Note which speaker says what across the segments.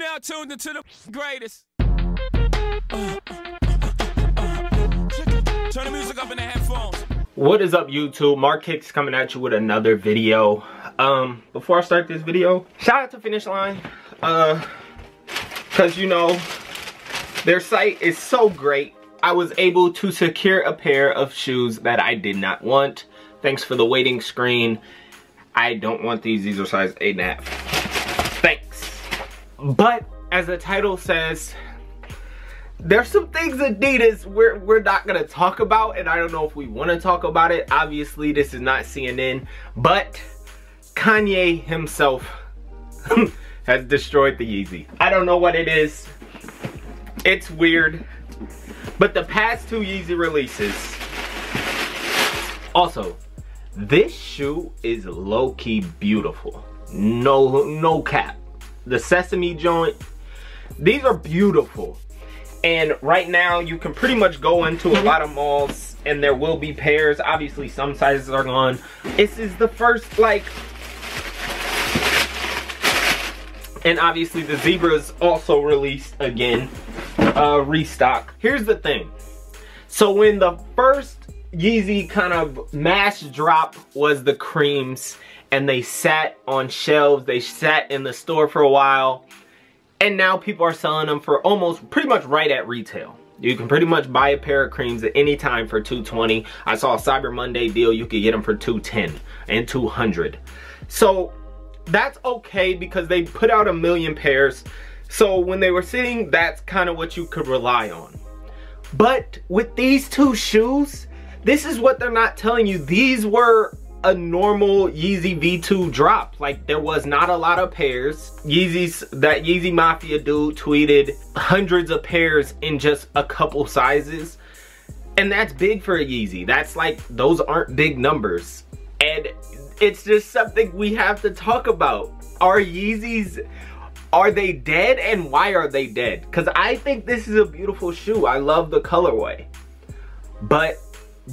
Speaker 1: now tuned into the greatest. Turn the music up in the headphones.
Speaker 2: What is up, YouTube? Mark Hicks coming at you with another video. Before I start this video, shout out to Finish Line. Cause you know, their site is so great. I was able to secure a pair of shoes that I did not want. Thanks for the waiting screen. I don't want these. These are size 8.5. Thanks. But as the title says, there's some things Adidas we're not gonna talk about, and I don't know if we want to talk about it. Obviously, this is not CNN, but Kanye himself has destroyed the Yeezy. I don't know what it is. It's weird. But the past two Yeezy releases. Also, this shoe is low-key beautiful. No cap. The sesame joint, these are beautiful. And right now, you can pretty much go into a lot of malls and there will be pairs. Obviously, some sizes are gone. This is the first, like... And obviously, the Zebra's also released again. Restock. Here's the thing. So when the first Yeezy kind of mass drop was the creams, and they sat on shelves, they sat in the store for a while, and now people are selling them for almost pretty much right at retail. You can pretty much buy a pair of creams at any time for $220. I saw a Cyber Monday deal, you could get them for $210 and $200. So that's okay because they put out 1 million pairs. So when they were sitting, that's kind of what you could rely on. But with these two shoes, this is what they're not telling you. These were a normal Yeezy V2 drop. Like, there was not a lot of pairs. That Yeezy Mafia dude tweeted hundreds of pairs in just a couple sizes. And that's big for a Yeezy. That's like, those aren't big numbers. And it's just something we have to talk about. Are Yeezys... Are they dead, and why are they dead? Because I think this is a beautiful shoe. I love the colorway. But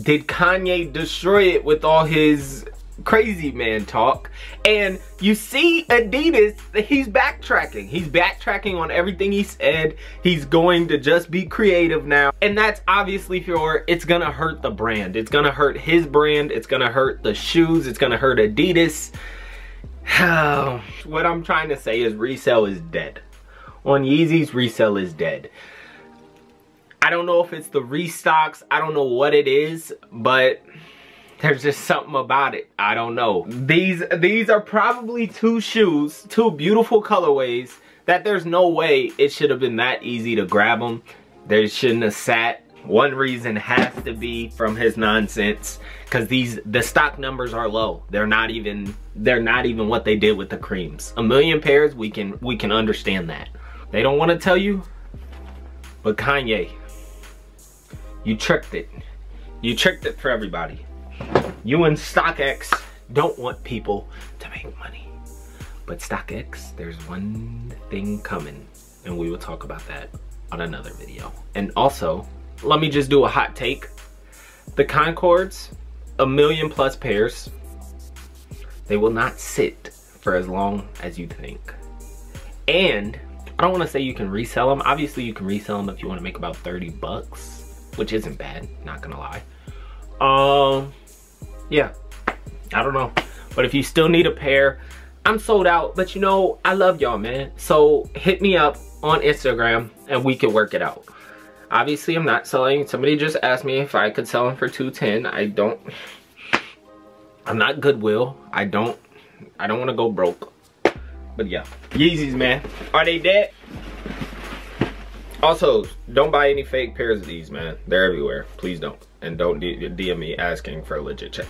Speaker 2: did Kanye destroy it with all his crazy man talk? And you see Adidas, he's backtracking. He's backtracking on everything he said. He's going to just be creative now. And that's obviously it's gonna hurt the brand. It's gonna hurt his brand. It's gonna hurt the shoes. It's gonna hurt Adidas. What I'm trying to say is resale is dead. On Yeezys, resale is dead. I don't know if it's the restocks. I don't know what it is, but there's just something about it. I don't know. These are probably two shoes, two beautiful colorways that there's no way it should have been that easy to grab them. They shouldn't have sat. One reason has to be from his nonsense, because the stock numbers are low. They're not even what they did with the creams. 1 million pairs, we can understand that. They don't want to tell you, but Kanye, you tricked it. You tricked it for everybody. You and StockX don't want people to make money. But StockX, there's one thing coming, and we will talk about that on another video. And also, let me just do a hot take. The Concords, 1 million plus pairs, they will not sit for as long as you think. And I don't want to say you can resell them. Obviously you can resell them if you want to make about 30 bucks, which isn't bad, not gonna lie. Yeah, I don't know. But if you still need a pair, I'm sold out. But you know, I love y'all, man. So hit me up on Instagram and we can work it out. Obviously, I'm not selling. Somebody just asked me if I could sell them for $210. I'm not Goodwill. I don't want to go broke. But yeah, Yeezys, man. Are they dead? Also, don't buy any fake pairs of these, man. They're everywhere. Please don't. And don't DM me asking for a legit check.